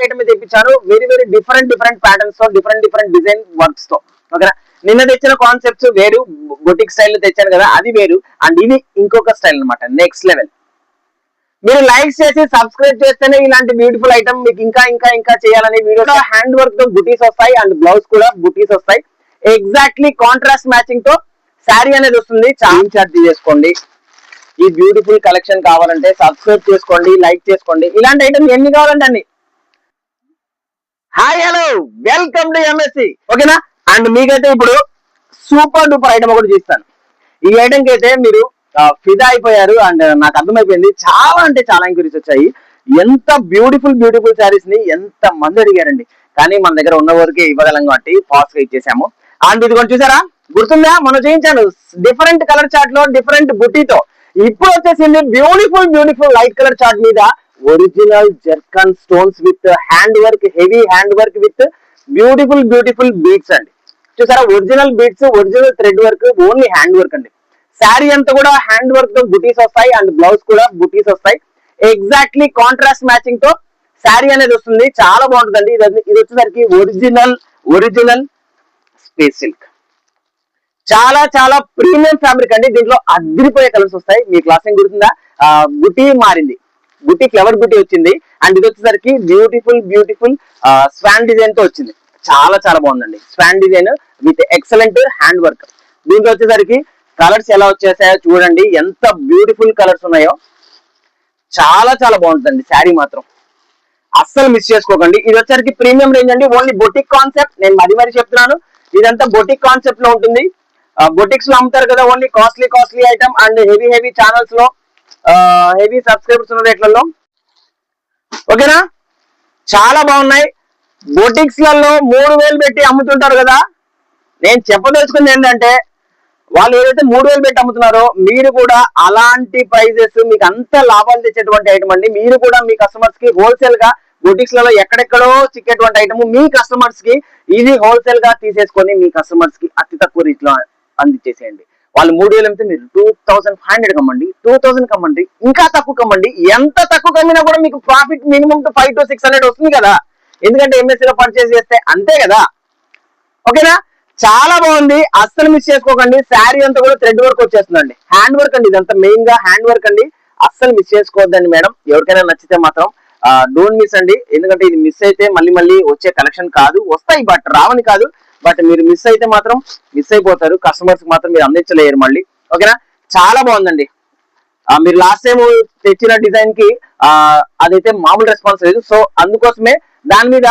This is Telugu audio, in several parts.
ఐటమ్ తెప్పించాను. వెరీ వెరీ డిఫరెంట్ ప్యాటర్న్స్ తో, డిఫరెంట్ డిజైన్ వర్క్స్ తో. ఓకేనా, నిన్న తెచ్చిన కాన్సెప్ట్స్ వేరు, బొటిక్ స్టైల్ లో తెచ్చాను కదా అది వేరు, అండ్ ఇది ఇంకొక స్టైల్ అనమాట, నెక్స్ట్ లెవెల్. మీరు లైక్ చేసి సబ్స్క్రైబ్ చేస్తేనే ఇలాంటి బ్యూటిఫుల్ ఐటమ్ మీకు ఇంకా చేయాలని. వీడియో హ్యాండ్ వర్క్ తో బుటీస్ వస్తాయి, అండ్ బ్లౌజ్ కూడా బుటీస్ వస్తాయి. ఎగ్జాక్ట్లీ కాంట్రాస్ట్ మ్యాచింగ్ తో శారీ అనేది వస్తుంది. స్క్రీన్ షాట్ తీసుకోండి. ఈ బ్యూటిఫుల్ కలెక్షన్ కావాలంటే సబ్స్క్రైబ్ చేసుకోండి, లైక్ చేసుకోండి. ఇలాంటి ఐటమ్ ఎన్ని కావాలంటే అన్ని. Hi hello, welcome to MSc. ఓకేనా, అండ్ మీకైతే ఇప్పుడు సూపర్ డూపర్ ఐటమ్ ఒకటి చూస్తాను. ఈ ఐటమ్ కి అయితే మీరు ఫిదా అయిపోయారు, అండ్ నాకు అర్థమైపోయింది. చాలా అంటే చాలా ఎంక్వైరీస్ వచ్చాయి. ఎంత బ్యూటిఫుల్ శారీస్ ని ఎంత మంది అడిగారండి, కానీ మన దగ్గర ఉన్న వరకే ఇవ్వగలం కాబట్టి ఫాస్ట్ గా ఇచ్చేసాము. అండ్ ఇది కొంచెం చూసారా, గుర్తుందా మనం చేయించాను డిఫరెంట్ కలర్ చార్ట్ లో, డిఫరెంట్ బుట్టీతో. ఇప్పుడు వచ్చేసింది బ్యూటిఫుల్ లైట్ కలర్ చార్ట్ మీద original zircon stones with hand work, heavy hand work with beautiful beads అండి. చూసారా, original beads, original thread work, only hand work అండి. శారీ అంతా కూడా హ్యాండ్ వర్క్ తో బుటీస్ వస్తాయి, అండ్ బ్లౌజ్ కూడా బుటీస్ వస్తాయి. ఎగ్జాక్ట్లీ కాంట్రాస్ట్ మ్యాచింగ్ తో శారీ అనేది వస్తుంది. చాలా బాగుంటుందండి. ఇది వచ్చేసరికి ఒరిజినల్ స్పేస్ సిల్క్, చాలా ప్రీమియం ఫ్యాబ్రిక్ అండి. దీంట్లో అదిరిపోయే కలర్స్ వస్తాయి. మీ క్లాసింగ్ గుర్తుందా, బుటీ మారింది, బుటీ ఫ్లవర్ బుటీ వచ్చింది. అండ్ ఇది వచ్చేసరికి బ్యూటిఫుల్ స్వాన్ డిజైన్ తో వచ్చింది. చాలా బాగుందండి. Schwann design with excellent hand work. దీంట్లో వచ్చేసరికి కలర్స్ ఎలా వచ్చేసాయో చూడండి, ఎంత బ్యూటిఫుల్ కలర్స్ ఉన్నాయో. చాలా బాగుంటుందండి శారీ మాత్రం, అస్సలు మిస్ చేసుకోకండి. ఇది వచ్చేసరికి ప్రీమియం రేంజ్ అండి, ఓన్లీ బొటిక్ కాన్సెప్ట్. నేను మరి చెప్తున్నాను, ఇదంతా బొటిక్ కాన్సెప్ట్ లో ఉంటుంది. బొటిక్స్ లో అమ్ముతారు కదా only costly item, and heavy channels లో, హెవీ సబ్స్క్రైబర్స్ ఉన్న రేట్లలో. ఓకేనా, చాలా బాగున్నాయి. బొటిక్స్ లలో 3000 పెట్టి అమ్ముతుంటారు కదా. నేను చెప్పదలుచుకుంది ఏంటంటే, వాళ్ళు ఏదైతే 3000 పెట్టి అమ్ముతున్నారో మీరు కూడా అలాంటి ప్రైజెస్, మీకు అంత లాభాలు తెచ్చేటువంటి ఐటమ్ అండి. మీరు కూడా మీ కస్టమర్స్ కి హోల్సేల్ గా బొటిక్స్ లలో ఎక్కడెక్కడో చిక్కేటువంటి ఐటమ్ మీ కస్టమర్స్ కి ఇది హోల్సేల్ గా తీసేసుకొని మీ కస్టమర్స్ కి అతి తక్కువ రీతిలో అందించేసేయండి. వాళ్ళు 3000 అమ్మితే మీరు 2500 కమ్మండి, 2000 కమ్మండి, ఇంకా తక్కువ కమ్మండి. ఎంత తక్కువ కమ్మినా కూడా మీకు ప్రాఫిట్ మినిమం 500 to 600 వస్తుంది కదా, ఎందుకంటే ఎంఎస్సీలో పర్చేస్ చేస్తే అంతే కదా. ఓకేనా, చాలా బాగుంది, అస్సలు మిస్ చేసుకోకండి. శారీ అంతా కూడా థ్రెడ్ వర్క్ వచ్చేస్తుందండి, హ్యాండ్ వర్క్ అండి. ఇదంతా మెయిన్ గా హ్యాండ్ వర్క్ అండి, అస్సలు మిస్ చేసుకోవద్దండి మేడం. ఎవరికైనా నచ్చితే మాత్రం డోంట్ మిస్ అండి, ఎందుకంటే ఇది మిస్ అయితే మళ్ళీ వచ్చే కలెక్షన్ కాదు. వస్తాయి బట్ రావని కాదు, బట్ మీరు మిస్ అయితే మాత్రం మిస్ అయిపోతారు. కస్టమర్స్ మాత్రం మీరు అందించలేరు మళ్ళీ. ఓకేనా, చాలా బాగుందండి. మీరు లాస్ట్ టైం తెచ్చిన డిజైన్ కి అదైతే మామూలు రెస్పాన్స్ లేదు, సో అందుకోసమే దాని మీద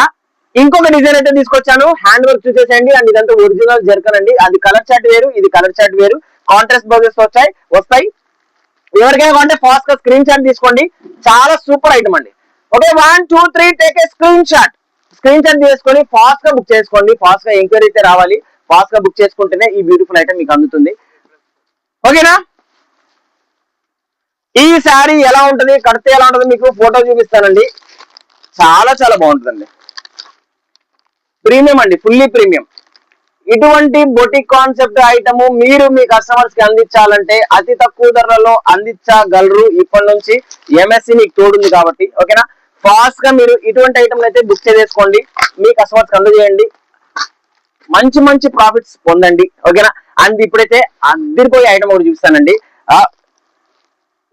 ఇంకొక డిజైన్ అయితే తీసుకొచ్చాను. హ్యాండ్ వర్క్ చూసేసేయండి. అండ్ ఇదంతా ఒరిజినల్ జర్కన్ అండి. అది కలర్ చార్ట్ వేరు, ఇది కలర్ చార్ట్ వేరు. కాంట్రాస్ట్ బ్లౌజెస్ వస్తాయి. ఎవరికైనా కావాలంటే ఫాస్ట్ గా స్క్రీన్ షాట్ తీసుకోండి. చాలా సూపర్ ఐటమ్ అండి. Okay, 1 2 3 take a screen shot తీసుకొని ఫాస్ట్ గా బుక్ చేసుకోండి. ఫాస్ట్ గా ఎంక్వైరీ అయితే రావాలి. ఫాస్ట్ గా బుక్ చేసుకుంటేనే ఈ బ్యూటిఫుల్ ఐటమ్ మీకు అందుతుంది. ఓకేనా, ఈ శారీ ఎలా ఉంటుంది, కడితే ఎలా ఉంటుంది మీకు ఫోటో చూపిస్తానండి. చాలా బాగుంటుందండి. ప్రీమియం అండి, ఫుల్లీ ప్రీమియం. ఇటువంటి బొటిక్ కాన్సెప్ట్ ఐటమ్ మీరు మీ కస్టమర్స్ కి అందించాలంటే అతి తక్కువ ధరలలో అందించగలరు. ఇప్పటి నుంచి ఎంఎస్సి మీకు తోడుంది కాబట్టి. ఓకేనా, ఫాస్ట్ గా మీరు ఇటువంటి ఐటమ్ అయితే బుక్ చేసుకోండి, మీ కస్టమర్స్ కి అందజేయండి, మంచి ప్రాఫిట్స్ పొందండి. ఓకేనా, అండ్ ఇప్పుడైతే అద్దరిపోయే ఐటమ్ ఒకటి చూపిస్తానండి.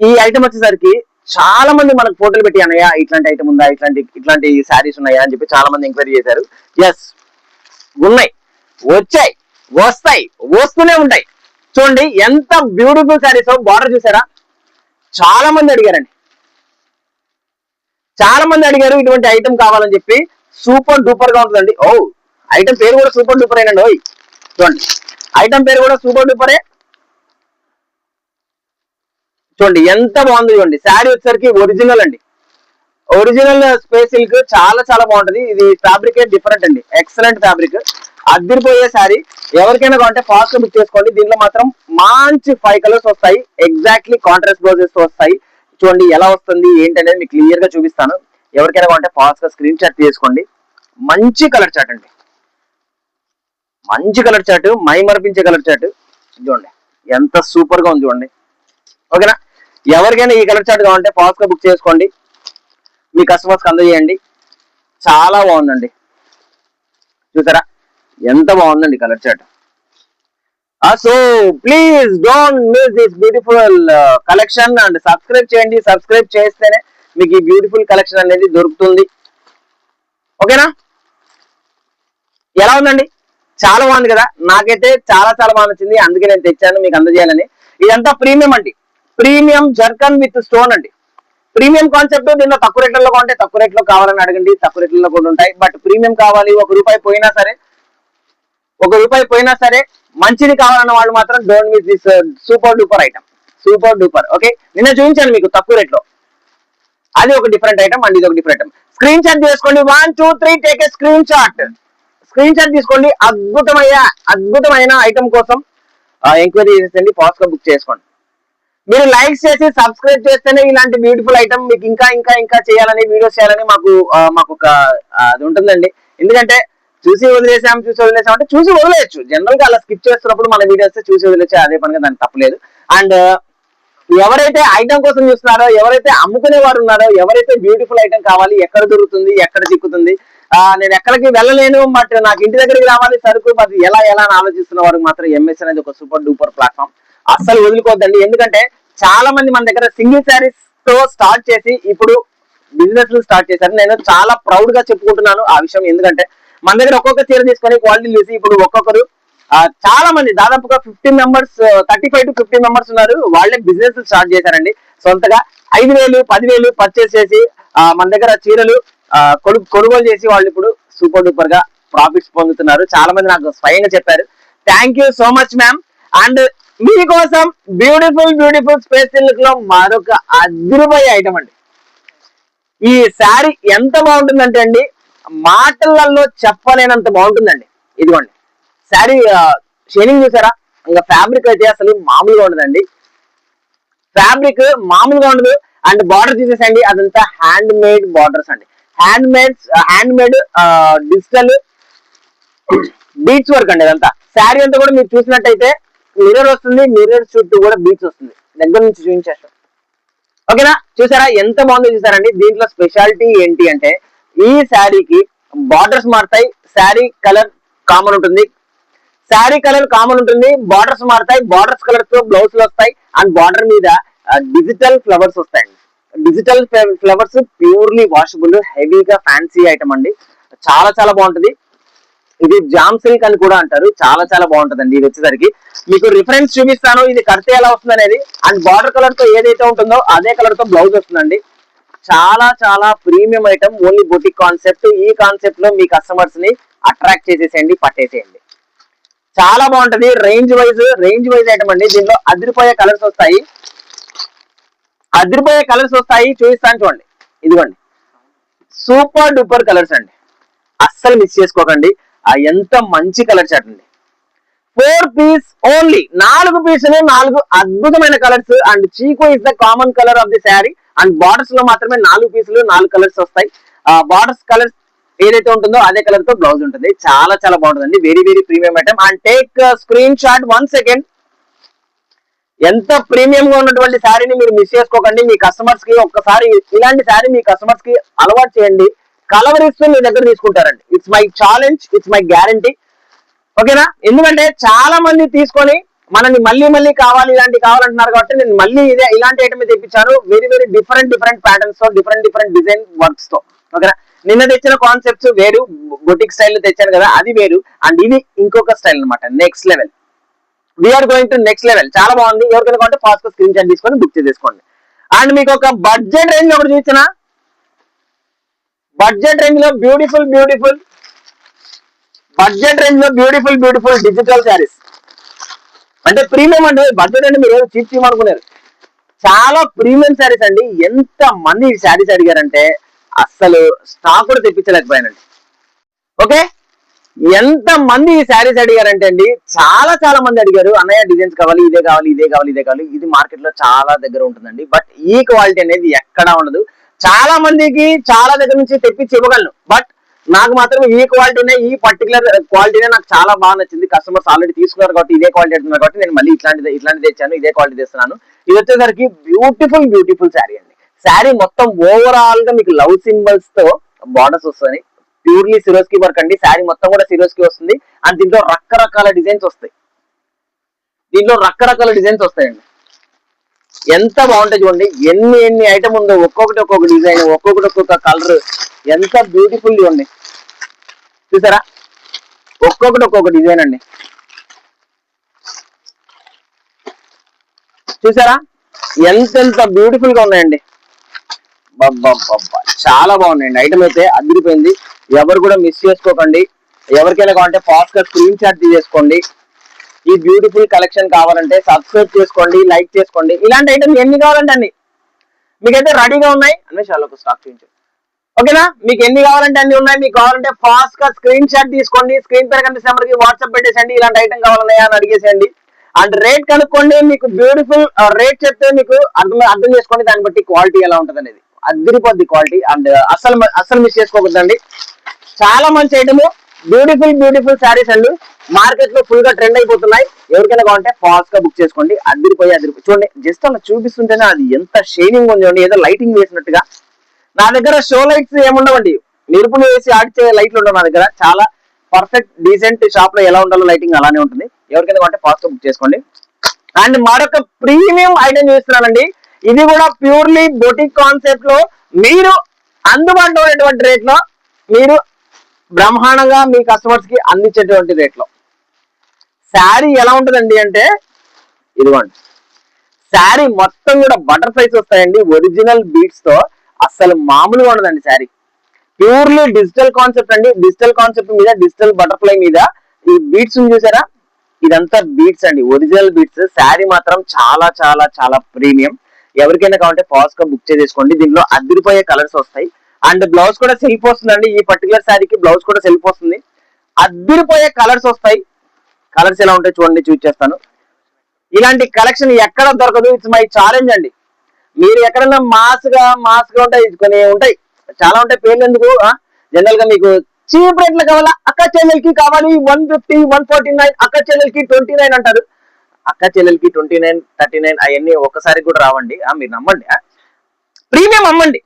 ఈ ఐటమ్ వచ్చేసరికి చాలా మంది మనకు ఫోటోలు పెట్టి అన్నయ్య ఇట్లాంటి ఐటమ్ ఉందా, ఇట్లాంటి శారీస్ ఉన్నాయా అని చెప్పి చాలా మంది ఎంక్వైరీ చేశారు. ఎస్ ఉన్నాయి, వచ్చాయి, వస్తూనే ఉంటాయి. చూడండి ఎంత బ్యూటిఫుల్ శారీస్. బార్డర్ చూసారా, చాలా మంది అడిగారండి, ఇటువంటి ఐటమ్ కావాలని చెప్పి. సూపర్ డూపర్ గా ఉంటుందండి. ఐటమ్ పేరు కూడా సూపర్ డూపర్ అయినండి. చూడండి, ఐటమ్ పేరు కూడా సూపర్ డూపరే. చూడండి ఎంత బాగుంది. చూడండి శారీ వచ్చేసరికి ఒరిజినల్ అండి, ఒరిజినల్ స్పేస్ సిల్క్. చాలా బాగుంటది. ఇది ఫ్యాబ్రిక్ డిఫరెంట్ అండి, ఎక్సలెంట్ ఫ్యాబ్రిక్, అదిరిపోయే శారీ. ఎవరికైనా కావాలంటే ఫాస్ట్ గా బుక్ చేసుకోండి. దీంట్లో మాత్రం మంచి 5 కలర్స్ వస్తాయి. ఎగ్జాక్ట్లీ కాంట్రాస్ట్ బ్లౌజెస్ వస్తాయి. చూడండి ఎలా వస్తుంది ఏంటనేది మీకు క్లియర్ గా చూపిస్తాను. ఎవరికైనా కావాలంటే ఫాస్ట్ గా స్క్రీన్ షాట్ తీసుకోండి. మంచి కలర్ చార్ట్ అండి, మంచి కలర్ చార్ట్, మై మరిపించే కలర్ చార్ట్. చూడండి ఎంత సూపర్ గా ఉంది చూడండి. ఓకేనా, ఎవరికైనా ఈ కలర్ చార్ట్ కావాలంటే ఫాస్ట్ గా బుక్ చేసుకోండి, మీ కస్టమర్స్ కి అందజేయండి. చాలా బాగుందండి. చూసారా ఎంత బాగుందండి colour chart. So please don't miss this beautiful collection and subscribe చేయండి. సబ్స్క్రైబ్ చేస్తేనే మీకు ఈ బ్యూటిఫుల్ కలెక్షన్ అనేది దొరుకుతుంది. ఓకేనా? ఎలా ఉందండి? చాలా బాగుంది కదా. నాకైతే చాలా చాలా బాగా నచ్చింది, అందుకే నేను తెచ్చాను మీకు అందజేయాలని. ఇదంతా ప్రీమియం అండి, ప్రీమియం జర్కన్ విత్ స్టోన్ అండి. Premium concept. దీనిలో తక్కువ రేట్లలో కొంటే తక్కువ రేట్లో కావాలని అడగండి, తక్కువ రేట్లలో కూడా ఉంటాయి. బట్ ప్రీమియం కావాలి, ₹1 పోయినా సరే మంచిది కావాలన్న వాళ్ళు మాత్రం don't miss this super duper item. Super duper. Okay, నిన్న చూపించాను మీకు తక్కువ రేట్లో, అది ఒక డిఫరెంట్ ఐటమ్ అండ్ ఇది ఒక డిఫరెంట్ ఐటమ్. స్క్రీన్ షాట్ చేసుకోండి. 1 2 3 take a screen shot. Screen shot తీసుకోండి. అద్భుతమైన ఐటమ్ కోసం ఎంక్వైరీ చేసేయండి, ఫాస్ట్ గా బుక్ చేసుకోండి. మీరు లైక్ చేసి సబ్స్క్రైబ్ చేస్తేనే ఇలాంటి బ్యూటిఫుల్ ఐటమ్ మీకు ఇంకా ఇంకా ఇంకా చేయాలని, వీడియోస్ చేయాలని మాకు ఒక అది ఉంటుందండి. ఎందుకంటే చూసి వదిలేసాం అంటే చూసి వదిలేయచ్చు. జనరల్ గా అలా స్కిప్ చేస్తున్నప్పుడు మన వీడియోస్ చూసి వదిలేచ్చే, అదే పనిగా దానికి తప్పలేదు. అండ్ ఎవరైతే ఐటమ్ కోసం చూస్తున్నారో, ఎవరైతే అమ్ముకునే వారు ఉన్నారో, ఎవరైతే బ్యూటిఫుల్ ఐటమ్ కావాలి, ఎక్కడ దొరుకుతుంది, ఎక్కడ చిక్కుతుంది, నేను ఎక్కడికి వెళ్ళలేను బట్ నాకు ఇంటి దగ్గరికి రావాలి సరుకు, మరి ఎలా అని ఆలోచిస్తున్న వారికి మాత్రం ఎంఎస్ అనేది ఒక సూపర్ డూపర్ ప్లాట్ఫామ్. అస్సలు వదులుకోవద్దండి. ఎందుకంటే చాలా మంది మన దగ్గర సింగిల్ శారీస్ తో స్టార్ట్ చేసి ఇప్పుడు బిజినెస్ స్టార్ట్ చేశారు. నేను చాలా ప్రౌడ్ గా చెప్పుకుంటున్నాను ఆ విషయం. ఎందుకంటే మన దగ్గర ఒక్కొక్క చీర తీసుకొని క్వాలిటీ చూసి ఇప్పుడు ఒక్కొక్కరు చాలా మంది దాదాపుగా 15 మెంబర్స్, 35 to 50 మెంబర్స్ ఉన్నారు. వాళ్ళే బిజినెస్ స్టార్ట్ చేశారండి. సొంతగా 5,000 10,000 పర్చేస్ చేసి మన దగ్గర చీరలు కొనుగోలు చేసి వాళ్ళు ఇప్పుడు సూపర్ డూపర్ గా ప్రాఫిట్స్ పొందుతున్నారు. చాలా మంది నాకు స్వయంగా చెప్పారు. Thank you so much ma'am. And మీకోసం బ్యూటిఫుల్ స్పేస్ సిల్క్ లో మరొక అదిరిపోయే ఐటమ్ అండి. ఈ శారీ ఎంత బాగుంటుందంటే అండి, మాటలలో చెప్పలేనంత బాగుంటుందండి. ఇదిగోండి శారీ షైనింగ్ చూసారా? ఇంకా ఫ్యాబ్రిక్ అయితే అసలు మామూలుగా ఉండదండి. ఫ్యాబ్రిక్ మామూలుగా ఉండదు. అండ్ బార్డర్ చూసేసండి, అదంతా హ్యాండ్ మేడ్ బార్డర్స్ అండి. Hand made digital beads work అండి. అదంతా శారీ అంతా కూడా మీరు చూసినట్టయితే మిర్రర్ వస్తుంది, మిర్రర్ చుట్టూ కూడా బీట్స్ వస్తుంది. దగ్గర నుంచి చూపించేస్తాం. ఓకేనా? చూసారా ఎంత బాగుందో చూసారండి. దీంట్లో స్పెషాలిటీ ఏంటి అంటే ఈ శారీకి బార్డర్స్ మారుతాయి, శారీ కలర్ కామన్ ఉంటుంది, బార్డర్స్ మారుతాయి, బార్డర్స్ కలర్ తో బ్లౌజ్ వస్తాయి. అండ్ బార్డర్ మీద డిజిటల్ ఫ్లవర్స్ వస్తాయండి. డిజిటల్ ఫ్లవర్స్ ప్యూర్లీ వాషబుల్, హెవీగా ఫ్యాన్సీ ఐటమ్ అండి. చాలా చాలా బాగుంటుంది. ఇది జామ్ సిల్క్ అని కూడా అంటారు. చాలా చాలా బాగుంటుందండి. ఇది వచ్చేసరికి మీకు రిఫరెన్స్ చూపిస్తాను, ఇది కడితే ఎలా వస్తుంది అనేది. అండ్ బార్డర్ కలర్ తో ఏదైతే ఉంటుందో అదే కలర్ తో బ్లౌజ్ వస్తుందండి. చాలా చాలా premium item, only boutique concept. ఈ కాన్సెప్ట్ లో మీ కస్టమర్స్ ని అట్రాక్ట్ చేసేసేయండి, పట్టేసేయండి. చాలా బాగుంటది. రేంజ్ వైజ్ ఐటమ్ అండి. దీనిలో అదిరిపోయే కలర్స్ వస్తాయి. చూపిస్తాను చూడండి. ఇదిగోండి సూపర్ డూపర్ కలర్స్ అండి. అస్సలు మిస్ చేసుకోకండి. ఎంత మంచి కలర్ చార్ట్ అండి. 4 పీస్ ఓన్లీ, 4 పీసులు, 4 అద్భుతమైన కలర్స్. అండ్ చీకు is the common colour of the sari. And borders లో మాత్రమే 4 పీసులు, 4 కలర్స్ వస్తాయి. బార్డర్స్ కలర్స్ ఏదైతే ఉంటుందో అదే కలర్ తో బ్లౌజ్ ఉంటుంది. చాలా చాలా బాగుంటుందండి. Very premium item. And take screen shot 1 second. ఎంత ప్రీమియం గా ఉన్నటువంటి శారీని మీరు మిస్ చేసుకోకండి. మీ కస్టమర్స్ కి ఒక్కసారి ఇలాంటి శారీ మీ కస్టమర్స్ కి అలవాటు చేయండి. కలవరిస్తూ మీ దగ్గర తీసుకుంటారండి. It's my challenge, it's my guarantee. ఓకేనా? ఎందుకంటే చాలా మంది తీసుకొని మనని మళ్ళీ కావాలి ఇలాంటి కావాలంటున్నారు కాబట్టి నేను మళ్ళీ ఇలాంటి ఐటమ్ తెప్పించాను. వెరీ డిఫరెంట్ ప్యాటర్న్స్ తో, డిఫరెంట్ డిజైన్ వర్క్స్ తో. ఓకేనా? నిన్న తెచ్చిన కాన్సెప్ట్స్ వేరు, బొటిక్ స్టైల్ తెచ్చాను కదా, అది వేరు. అండ్ ఇది ఇంకొక స్టైల్ అనమాట. Next level. We are going to next level. చాలా బాగుంది. ఎవరికైనా కొంటే ఫాస్ట్ గా స్క్రీన్ షాట్ తీసుకొని బుక్ చేసేసుకోండి. అండ్ మీకు ఒక బడ్జెట్ రేంజ్ ఒకటి చూసిన, బడ్జెట్ రేంజ్ లో బ్యూటిఫుల్ డిజిటల్ శారీస్. అంటే ప్రీమియం అండి. బడ్జెట్ అంటే మీరు చీప్ అనుకున్నారు. చాలా ప్రీమియం శారీస్ అండి. ఎంత మంది ఈ శారీస్ అడిగారంటే అస్సలు స్టాక్ కూడా తెప్పించలేకపోయానండి. ఓకే, ఎంత మంది ఈ శారీస్ అడిగారంటే అండి, చాలా మంది అడిగారు, అన్నయ్య డిజైన్స్ కావాలి, ఇదే కావాలి. ఇది మార్కెట్ లో చాలా దగ్గర ఉంటుందండి. బట్ ఈ క్వాలిటీ అనేది ఎక్కడా ఉండదు. చాలా మందికి చాలా దగ్గర నుంచి తెప్పించి ఇవ్వగలను. బట్ నాకు మాత్రం ఈ క్వాలిటీనే, ఈ పర్టికులర్ క్వాలిటీనే నాకు చాలా బాగా నచ్చింది. కస్టమర్స్ ఆల్రెడీ తీసుకున్నారు కాబట్టి, ఇదే క్వాలిటీ అంటున్నారు కాబట్టి నేను మళ్ళీ ఇట్లాంటిది తెచ్చాను. ఇదే క్వాలిటీ తెస్తున్నాను. ఇది వచ్చేసరికి బ్యూటిఫుల్ శారీ అండి. శారీ మొత్తం ఓవరాల్ గా మీకు లవ్ సింబల్స్ తో బార్డర్స్ వస్తాయి. ప్యూర్లీ సిరోస్కి వర్క్ అండి. శారీ మొత్తం కూడా సిరోస్కి వస్తుంది. అండ్ దీంట్లో రకరకాల డిజైన్స్ వస్తాయి. వస్తాయండి. ఎంత బాగుంటుంది చూడండి. ఎన్ని ఐటమ్ ఉందో, ఒక్కొక్కటి ఒక్కొక్క డిజైన్, ఒక్కొక్కటి ఒక్కొక్క కలర్, ఎంత బ్యూటిఫుల్ ఉంది చూసారా. ఒక్కొక్కటి ఒక్కొక్క డిజైన్ అండి. చూసారా ఎంత బ్యూటిఫుల్ గా ఉన్నాయండి. చాలా బాగున్నాయండి. ఐటమ్ అయితే అదిరిపోయింది. ఎవరు కూడా మిస్ చేసుకోకండి. ఎవరికైనా కావాలంటే ఫాస్ట్ గా స్క్రీన్ షాట్ తీసేసుకోండి. ఈ బ్యూటిఫుల్ కలెక్షన్ కావాలంటే సబ్స్క్రైబ్ చేసుకోండి, లైక్ చేసుకోండి. ఇలాంటి ఐటమ్ ఎన్ని కావాలంటే అన్ని మీకైతే రెడీగా ఉన్నాయి. అన్వేషాలకు స్టాక్ చేయించు. ఓకేనా, మీకు ఎన్ని కావాలంటే అన్ని ఉన్నాయి. మీకు కావాలంటే ఫాస్ట్ గా స్క్రీన్ షాట్ తీసుకోండి. స్క్రీన్ పైన కనిపిస్తే నెంబర్ కి వాట్సాప్ పెట్టేసండి. ఇలాంటి ఐటమ్ కావాలన్నాయా అని అడిగేసేయండి. అండ్ రేట్ కనుక్కోండి. మీకు బ్యూటిఫుల్ రేట్ చెప్తే మీకు అర్థం చేసుకోండి. దాన్ని బట్టి క్వాలిటీ ఎలా ఉంటుంది అనేది. అదిరిపోద్ది క్వాలిటీ. అండ్ అస్సలు మిస్ చేసుకోకూడదండి. చాలా మంచి ఐటమ్, బ్యూటిఫుల్ శారీస్ అండి. మార్కెట్ లో ఫుల్ గా ట్రెండ్ అయిపోతున్నాయి. ఎవరికైనా కావాలంటే ఫాస్ట్ గా బుక్ చేసుకోండి. అదిరిపోయి చూడండి. జస్ట్ అలా చూపిస్తుంటేనే అది ఎంత షైనింగ్ ఉంది చూడండి. ఏదో లైటింగ్ వేసినట్టుగా. నా దగ్గర షో లైట్స్ ఏముండవండి. నిరుపులు వేసి ఆడిచే లైట్లు ఉండవు నా దగ్గర. చాలా పర్ఫెక్ట్ డీసెంట్ షాప్ లో ఎలా ఉండాలో లైటింగ్ అలానే ఉంటుంది. ఎవరికైనా కావాలంటే ఫాస్ట్ గా బుక్ చేసుకోండి. అండ్ మరొక ప్రీమియం ఐటమ్ చూస్తున్నానండి. ఇది కూడా ప్యూర్లీ బొటిక్ కాన్సెప్ట్ లో మీరు అందుబాటులో ఉన్నటువంటి రేట్ లో మీరు బ్రహ్మాండంగా మీ కస్టమర్స్ కి అందించేటువంటి రేట్ లో శారీ ఎలా ఉంటుందండి అంటే ఇదిగోండి. శారీ మొత్తం కూడా బటర్ఫ్లైస్ వస్తాయండి. ఒరిజినల్ బీట్స్ తో. అసలు మామూలుగా ఉండదండి శారీ. ప్యూర్లీ డిజిటల్ కాన్సెప్ట్ అండి. డిజిటల్ కాన్సెప్ట్ మీద డిజిటల్ బటర్ఫ్లై మీద ఈ బీట్స్ చూసారా. ఇదంతా బీట్స్ అండి, ఒరిజినల్ బీట్స్. శారీ మాత్రం చాలా చాలా చాలా ప్రీమియం. ఎవరికైనా కావాలంటే ఫాస్ట్ గా బుక్ చేసేసుకోండి. దీంట్లో అదిరిపోయే కలర్స్ వస్తాయి. అండ్ బ్లౌజ్ కూడా సెల్ఫ్ వస్తుందండి. ఈ పర్టికులర్ శారీకి బ్లౌజ్ కూడా సెల్ఫ్ వస్తుంది. అదిరిపోయే కలర్స్ వస్తాయి. కలర్స్ ఎలా ఉంటాయి చూడండి, చూస్ చేస్తాను. ఇలాంటి కలెక్షన్ ఎక్కడ దొరకదు. ఇట్స్ మై ఛాలెంజ్ అండి. మీరు ఎక్కడన్నా మాస్ గా ఉంటాయి, కొన్ని ఉంటాయి, చాలా ఉంటాయి. పేర్లు ఎందుకు, జనరల్ గా మీకు చీప్ రేట్లు కావాలా, అక్క చెల్లెలకి కావాలి 150, 149, అక్క చెల్లెలకి 29 అంటారు. అక్క చెల్లెలకి 29, 39 అవన్నీ ఒక్కసారి కూడా రావండి. మీరు నమ్మండి. ప్రీమియం అమ్మండి,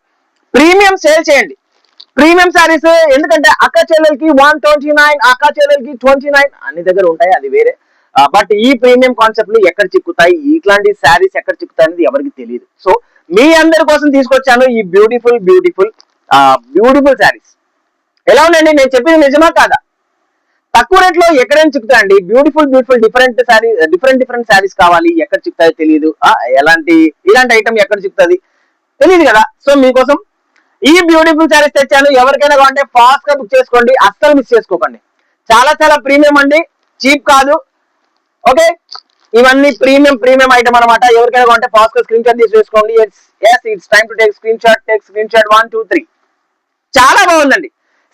ప్రీమియం సేల్ చేయండి. ప్రీమియం శారీస్ ఎందుకంటే అక్క చెల్లెలకి 129, అక్క చెల్లెలకి 29 అన్ని దగ్గర ఉంటాయి, అది వేరే. బట్ ఈ ప్రీమియం కాన్సెప్ట్లు ఎక్కడ చిక్కుతాయి, ఇట్లాంటి శారీస్ ఎక్కడ చిక్కుతాయి అనేది ఎవరికి తెలియదు. సో మీ అందరి కోసం తీసుకొచ్చాను ఈ బ్యూటిఫుల్ శారీస్. ఎలా ఉందండి, నేను చెప్పింది నిజమా కాదా? తక్కువ రేట్ లో ఎక్కడైనా చిక్కుతాయండి. బ్యూటిఫుల్ డిఫరెంట్ శారీస్ కావాలి, ఎక్కడ చిక్కుతాయో తెలియదు. ఇలాంటి ఐటమ్ ఎక్కడ చిక్కుతుంది తెలియదు కదా. సో మీకోసం ఈ బ్యూటిఫుల్ శారీస్ తెచ్చాను. ఎవరికైనా కావాలంటే ఫాస్ట్ గా బుక్ చేసుకోండి. అస్సలు మిస్ చేసుకోకండి. చాలా చాలా ప్రీమియం అండి, చీప్ కాదు. ఓకే, ఇవన్నీ ప్రీమియం ఐటమ్ అనమాట. ఎవరికైనా కావాలంటే ఫాస్ట్ గా స్క్రీన్ షాట్ తీసుకోండి. It's time to take screen shot. 1 2 3. చాలా బాగుందండి.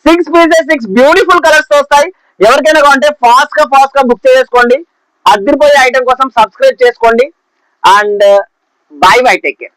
6 పీసెస్, 6 బ్యూటిఫుల్ కలర్స్ తో వస్తాయి. ఎవరికైనా కావాలంటే ఫాస్ట్ గా బుక్ చేసుకోండి. అదిరిపోయే ఐటమ్ కోసం సబ్స్క్రైబ్ చేసుకోండి. And bye take care.